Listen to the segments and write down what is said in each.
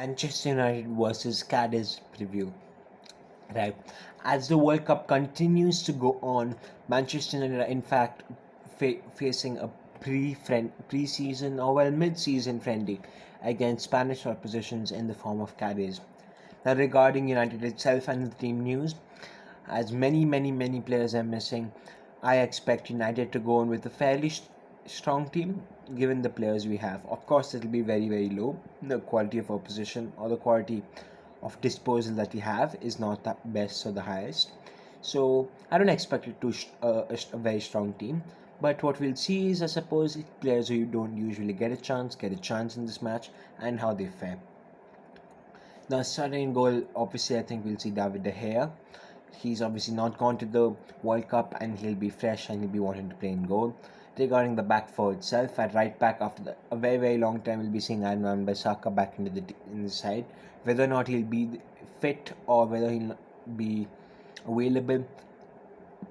Manchester United versus Cadiz preview. Right. As the World Cup continues to go on, Manchester United are in fact facing a pre-season or mid-season friendly against Spanish oppositions in the form of Cadìz. Now, regarding United itself and the team news, as many players are missing, I expect United to go on with a fairly strong team given the players we have. Of course, it'll be very low. The quality of opposition or the quality of disposal that we have is not the best or the highest. So I don't expect it to a very strong team. But what we'll see is, I suppose, players who don't usually get a chance in this match and how they fare. Now, starting in goal, obviously, I think we'll see David De Gea. He's obviously not gone to the World Cup and he'll be fresh and he'll be wanting to play in goal. Regarding the back four itself, at right back, after a very long time, we'll be seeing Aaron Bissaka back in the side. Whether or not he'll be fit or whether he'll be available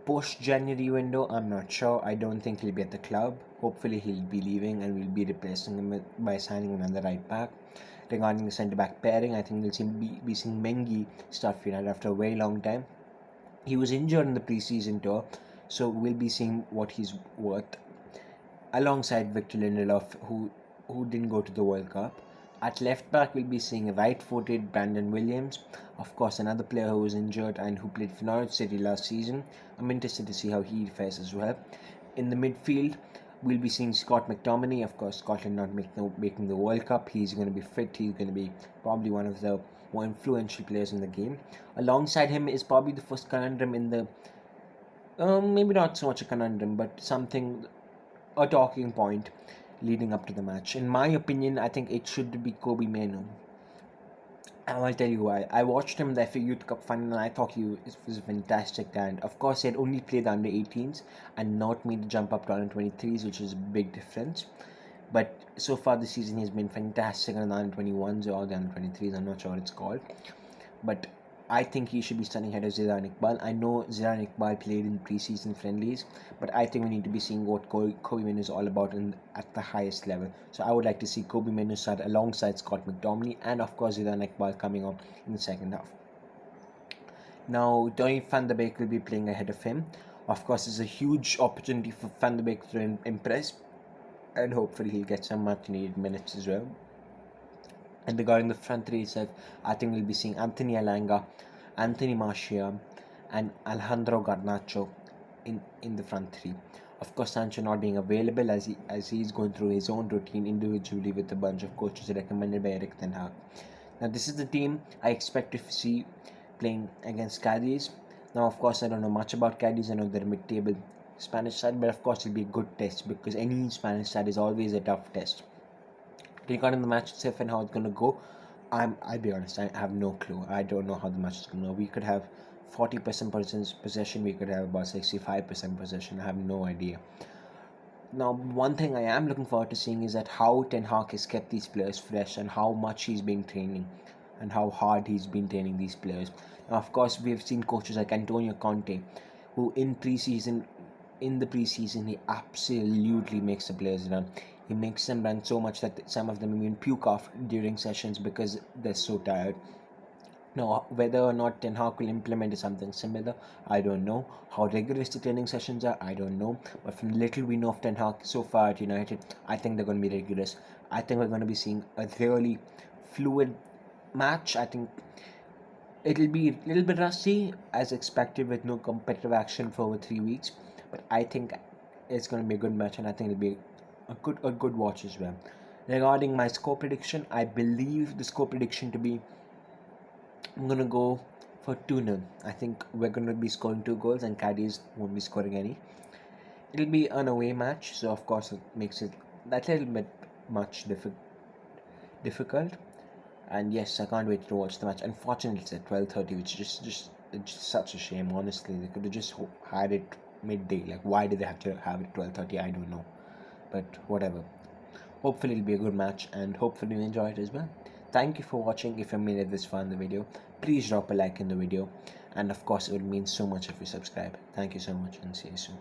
post-January window, I'm not sure. I don't think he'll be at the club. Hopefully he'll be leaving and we'll be replacing him by signing another right back. Regarding the centre-back pairing, I think we'll be seeing Mengi start for United after a very long time. He was injured in the pre-season tour, so we'll be seeing what he's worth alongside Victor Lindelof, who didn't go to the World Cup. At left back, we'll be seeing right-footed Brandon Williams, of course another player who was injured and who played for Norwich City last season. I'm interested to see how he fares as well. In the midfield, we'll be seeing Scott McTominay. Of course, Scotland not making the World Cup. He's going to be fit. He's going to be probably one of the more influential players in the game. Alongside him is probably the first conundrum in the maybe not so much a conundrum, but a talking point leading up to the match. In my opinion, I think it should be Kobbie Mainoo. And I'll tell you why. I watched him in the FA Youth Cup final and I thought he was a fantastic talent. Of course, he had only played the under 18s and not made the jump up to under 23s, which is a big difference. But so far this season, he's been fantastic on the under 21s or the under 23s. I'm not sure what it's called. But I think he should be standing ahead of Zidane Iqbal. I know Zidane Iqbal played in preseason friendlies, but I think we need to be seeing what Kobbie Mainoo is all about at the highest level. So I would like to see Kobbie Mainoo start alongside Scott McTominay and of course Zidane Iqbal coming up in the second half. Now, Donny van de Beek will be playing ahead of him. Of course, it's a huge opportunity for Van de Beek to impress, and hopefully he'll get some much needed minutes as well. And regarding the front three itself, I think we'll be seeing Anthony Elanga, Anthony Martial, and Alejandro Garnacho in the front three. Of course, Sancho not being available as he's going through his own routine individually with a bunch of coaches recommended by Erik ten Hag. Now, this is the team I expect to see playing against Cadìz. Now, of course, I don't know much about Cadìz. I know they're a mid-table Spanish side, but of course, it'll be a good test because any Spanish side is always a tough test. Regarding the match itself and how it's going to go, I'll be honest, I have no clue. I don't know how the match is going to go. We could have 40% possession, we could have about 65% possession. I have no idea. Now, one thing I am looking forward to seeing is that how Ten Hag has kept these players fresh and how much he's been training and how hard he's been training these players. Now, of course, we've seen coaches like Antonio Conte, who in the preseason, he absolutely makes the players run. He makes them run so much that some of them even puke off during sessions because they're so tired. Now, whether or not Ten Hag will implement something similar, I don't know. How rigorous the training sessions are, I don't know. But from the little we know of Ten Hag so far at United, I think they're going to be rigorous. I think we're going to be seeing a really fluid match. I think it'll be a little bit rusty as expected with no competitive action for over 3 weeks. But I think it's going to be a good match and I think it'll be a good watch as well. Regarding my score prediction, I believe the score prediction to be, I'm going to go for 2-0. I think we're going to be scoring 2 goals and Cadìz won't be scoring any. It'll be an away match, so of course it makes it that little bit much difficult. And yes, I can't wait to watch the match. Unfortunately, it's at 12:30, which is just such a shame. Honestly, they could have just had it midday. Like, why did they have to have it 12:30? I don't know. But whatever. Hopefully it'll be a good match and hopefully you enjoy it as well. Thank you for watching. If you made it this far in the video, please drop a like in the video. And of course, it would mean so much if you subscribe. Thank you so much and see you soon.